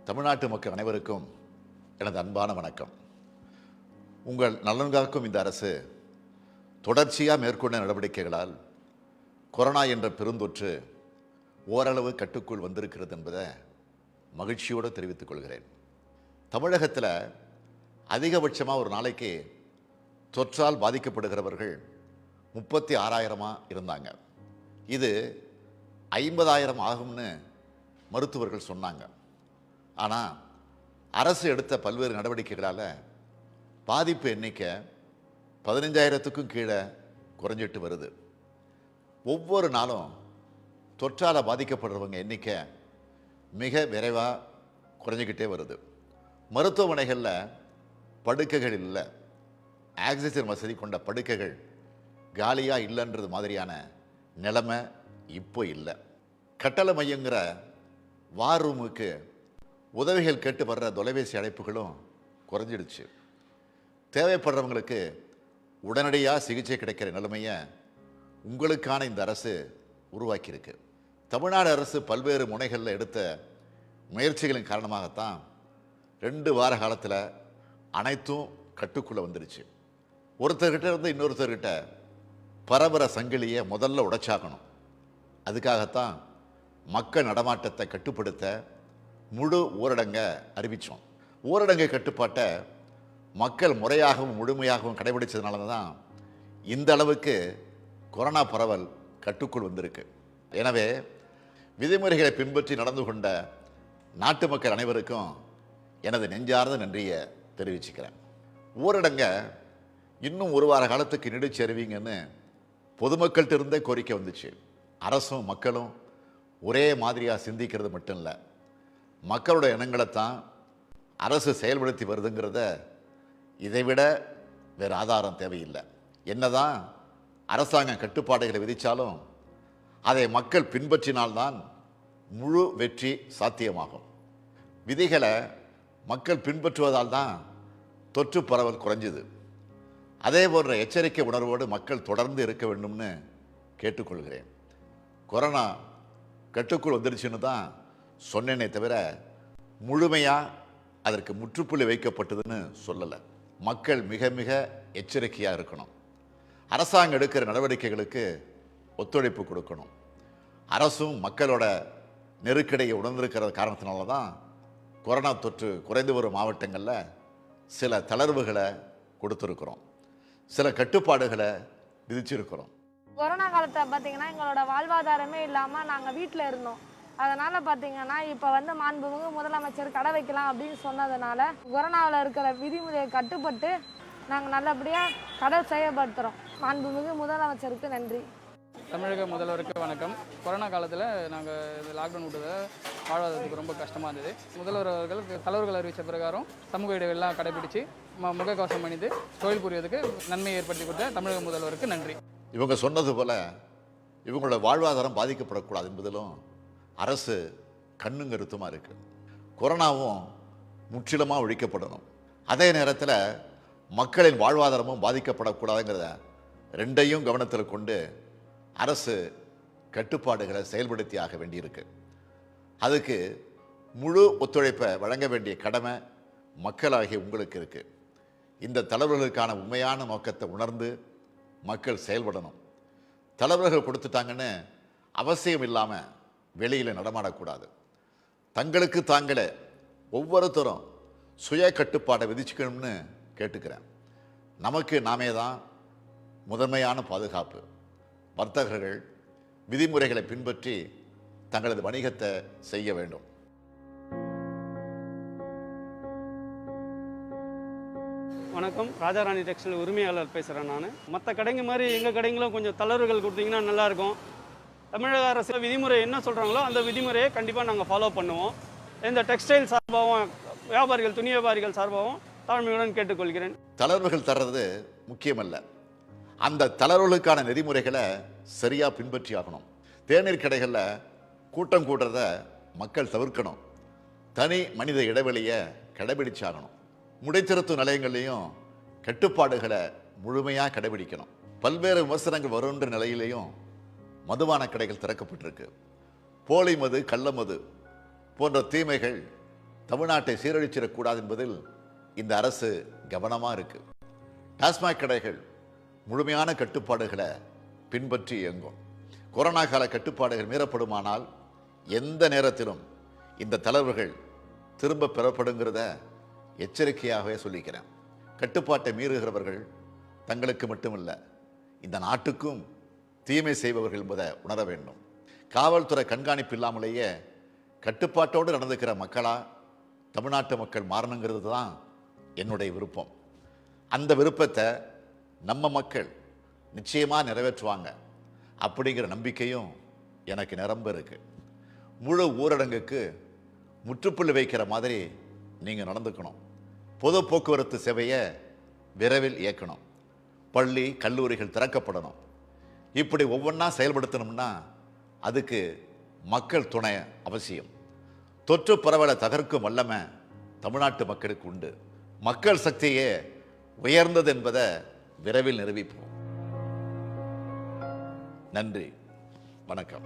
தமிழ்நாட்டு மக்கள் அனைவருக்கும் எனது அன்பான வணக்கம். உங்கள் நலன் காக்கும் இந்த அரசு தொடர்ச்சியாக மேற்கொண்ட நடவடிக்கைகளால் கொரோனா என்ற பெருந்தொற்று ஓரளவு கட்டுக்குள் வந்திருக்கிறது என்பதை மகிழ்ச்சியோடு தெரிவித்துக் கொள்கிறேன். தமிழகத்தில் அதிகபட்சமாக ஒரு நாளைக்கு தொற்றால் பாதிக்கப்படுகிறவர்கள் 36,000 இருந்தாங்க. இது 50,000 ஆகும்னு மருத்துவர்கள் சொன்னாங்க. ஆனால் அரசு எடுத்த பல்வேறு நடவடிக்கைகளால் பாதிப்பு எண்ணிக்கை 15,000க்கும் கீழே குறைஞ்சிட்டு வருது. ஒவ்வொரு நாளும் தொற்றால் பாதிக்கப்படுறவங்க எண்ணிக்கை மிக விரைவாக குறைஞ்சிக்கிட்டே வருது. மருத்துவமனைகளில் படுக்கைகள் இல்லை, ஆக்சிஜன் வசதி கொண்ட படுக்கைகள் காலியாக இல்லைன்றது மாதிரியான நிலைமை இப்போ இல்லை. கட்டளை மையங்கிற வார் ரூமுக்கு உதவிகள் கேட்டு வர்ற தொலைபேசி அழைப்புகளும் குறைஞ்சிடுச்சு. தேவைப்படுறவங்களுக்கு உடனடியாக சிகிச்சை கிடைக்கிற நிலைமையை உங்களுக்கான இந்த அரசு உருவாக்கியிருக்கு. தமிழ்நாடு அரசு பல்வேறு முனைகளில் எடுத்த முயற்சிகளின் காரணமாகத்தான் 2 வார காலத்தில் அனைத்தும் கட்டுக்குள்ளே வந்துடுச்சு. ஒருத்தர்கிட்ட இருந்து இன்னொருத்தர்கிட்ட பரபர சங்கிலியை முதல்ல உடைச்சாக்கணும். அதுக்காகத்தான் மக்கள் நடமாட்டத்தை கட்டுப்படுத்த முழு ஊரடங்கை அறிவித்தோம். ஊரடங்கு கட்டுப்பாட்டை மக்கள் முறையாகவும் முழுமையாகவும் கடைபிடிச்சதுனால தான் இந்த அளவுக்கு கொரோனா பரவல் கட்டுக்குள் வந்திருக்கு. எனவே விதிமுறைகளை பின்பற்றி நடந்து கொண்ட நாட்டு மக்கள் அனைவருக்கும் எனது நெஞ்சார்ந்த நன்றியை தெரிவிச்சுக்கிறேன். ஊரடங்கை இன்னும் 1 வார காலத்துக்கு நீடிச்சு அறிவிங்கன்னு பொதுமக்கள்கிட்ட இருந்தே கோரிக்கை வந்துச்சு. அரசும் மக்களும் ஒரே மாதிரியாக சிந்திக்கிறது மட்டும் இல்லை, மக்களோட எண்ணங்களைத்தான் அரசு செயல்படுத்தி வருதுங்கிறத இதைவிட வேறு ஆதாரம் தேவையில்லை. என்னதான் அரசாங்கம் கட்டுப்பாடுகளை விதித்தாலும் அதை மக்கள் பின்பற்றினால்தான் முழு வெற்றி சாத்தியமாகும். விதிகளை மக்கள் பின்பற்றுவதால் தான் தொற்று பரவல் குறைஞ்சுது. அதே போன்ற எச்சரிக்கை உணர்வோடு மக்கள் தொடர்ந்து இருக்க வேண்டும்னு கேட்டுக்கொள்கிறேன். கொரோனா கட்டுக்குள் வந்துடுச்சுன்னு தான் சொன்னேனே தவிர முழுமையாக அதற்கு முற்றுப்புள்ளி வைக்கப்பட்டதுன்னு சொல்லலை. மக்கள் மிக மிக எச்சரிக்கையாக இருக்கணும். அரசாங்கம் எடுக்கிற நடவடிக்கைகளுக்கு ஒத்துழைப்பு கொடுக்கணும். அரசும் மக்களோட நெருக்கடியை உணர்ந்திருக்கிற காரணத்தினால தான் கொரோனா தொற்று குறைந்து வரும் மாவட்டங்களில் சில தளர்வுகளை கொடுத்துருக்குறோம், சில கட்டுப்பாடுகளை விதிச்சிருக்கிறோம். கொரோனா காலத்தில் பார்த்தீங்கன்னா எங்களோட வாழ்வாதாரமே இல்லாமல் நாங்கள் வீட்டில் இருந்தோம். அதனால் பார்த்தீங்கன்னா இப்போ மாண்புமிகு முதலமைச்சர் கடை வைக்கலாம் அப்படின்னு சொன்னதுனால கொரோனாவில் இருக்கிற விதிமுறையை கட்டுப்பட்டு நாங்கள் நல்லபடியாக கடை செயல்படுத்துகிறோம். மாண்புமிகு முதலமைச்சருக்கு நன்றி. தமிழக முதல்வருக்கு வணக்கம். கொரோனா காலத்தில் நாங்கள் இந்த லாக்டவுன் விட்டதை வாழ்வாதாரத்துக்கு ரொம்ப கஷ்டமாக இருந்தது. முதல்வர் அவர்கள் தலைவர்கள் அறிவித்த பிரகாரம் சமூக இடைவெளியெல்லாம் கடைபிடித்து முகக்கவசம் அணிந்து தொழில் புரிவதற்கு நன்மையை ஏற்படுத்தி கொடுத்த தமிழக முதல்வருக்கு நன்றி. இவங்க சொன்னது போல் இவங்களோட வாழ்வாதாரம் பாதிக்கப்படக்கூடாது என்பதிலும் அரசு கண்ணும் கருத்துமாக இருக்குது. கொரோனாவும் முற்றிலுமாக ஒழிக்கப்படணும், அதே நேரத்தில் மக்களின் வாழ்வாதாரமும் பாதிக்கப்படக்கூடாதுங்கிறத ரெண்டையும் கவனத்தில் கொண்டு அரசு கட்டுப்பாடுகளை செயல்படுத்தி ஆக வேண்டியிருக்கு. அதுக்கு முழு ஒத்துழைப்பை வழங்க வேண்டிய கடமை மக்களாகிய உங்களுக்கு இருக்குது. இந்த தளர்வுகளுக்கான உண்மையான நோக்கத்தை உணர்ந்து மக்கள் செயல்படணும். தளர்வுகள் கொடுத்துட்டாங்கன்னு அவசியம் இல்லாமல் வெளியில் நடமாடக்கூடாது. தங்களுக்கு தாங்களே ஒவ்வொருத்தரும் சுய கட்டுப்பாடை விதிச்சுக்கணும்னு கேட்டுக்கிறேன். நமக்கு நாமே தான் முதன்மையான பாதுகாப்பு. வர்த்தகர்கள் விதிமுறைகளை பின்பற்றி தங்களது வணிகத்தை செய்ய வேண்டும். வணக்கம், ராஜாராணி டெக்ஸ்டைல் உரிமையாளர் பேசுகிறேன். நான் மற்ற கடைங்க மாதிரி எங்கள் கடைங்களும் கொஞ்சம் தளர்வுகள் கொடுத்தீங்கன்னா நல்லாயிருக்கும். தமிழக அரசு விதிமுறை என்ன சொல்கிறாங்களோ அந்த விதிமுறையை கண்டிப்பாக நாங்கள் ஃபாலோ பண்ணுவோம். இந்த டெக்ஸ்டைல் சார்பாகவும் வியாபாரிகள், துணி வியாபாரிகள் சார்பாகவும் தாழ்மையுடன் கேட்டுக்கொள்கிறேன். தளர்வுகள் தர்றது முக்கியமல்ல, அந்த தளர்வுகளுக்கான நெறிமுறைகளை சரியாக பின்பற்றி ஆகணும். தேநீர் கடைகளில் கூட்டம் கூடுறத மக்கள் தவிர்க்கணும். தனி மனித இடைவெளியை கடைபிடிச்சாகணும். முடித்திருத்தும் நிலையங்கள்லையும் கட்டுப்பாடுகளை முழுமையாக கடைபிடிக்கணும். பல்வேறு விமர்சனங்கள் வருகின்ற நிலையிலையும் மதுபான கடைகள் திறக்கப்பட்டிருக்கு. போலி மது, கள்ள மது போன்ற தீமைகள் தமிழ்நாட்டை சீரழிச்சிடக்கூடாது என்பதில் இந்த அரசு கவனமாக இருக்கு. டாஸ்மாக் கடைகள் முழுமையான கட்டுப்பாடுகளை பின்பற்றி இயங்கும். கொரோனா கால கட்டுப்பாடுகள் மீறப்படுமானால் எந்த நேரத்திலும் இந்த தளர்வுகள் திரும்ப பெறப்படுங்கிறத எச்சரிக்கையாகவே சொல்லிக்கிறேன். கட்டுப்பாட்டை மீறுகிறவர்கள் தங்களுக்கு மட்டுமல்ல, இந்த நாட்டுக்கும் தீமை செய்பவர்கள் என்பதை உணர வேண்டும். காவல்துறை கண்காணிப்பு இல்லாமலேயே கட்டுப்பாட்டோடு நடந்துக்கிற மக்களா தமிழ்நாட்டு மக்கள் மாறணுங்கிறது தான் என்னுடைய விருப்பம். அந்த விருப்பத்தை நம்ம மக்கள் நிச்சயமாக நிறைவேற்றுவாங்க அப்படிங்கிற நம்பிக்கையும் எனக்கு நிரம்ப இருக்கு. முழு ஊரடங்குக்கு முற்றுப்புள்ளி வைக்கிற மாதிரி நீங்கள் நடந்துக்கணும். பொது போக்குவரத்து சேவையை விரைவில் இயக்கணும். பள்ளி கல்லூரிகள் திறக்கப்படணும். இப்படி ஒவ்வொன்றா செயல்படுத்தணும்னா அதுக்கு மக்கள் துணை அவசியம். தொற்று பரவலை தகர்க்கும் வல்லமை தமிழ்நாட்டு மக்களுக்கு உண்டு. மக்கள் சக்தியே உயர்ந்தது என்பதை விரைவில் நிரூபிப்போம். நன்றி, வணக்கம்.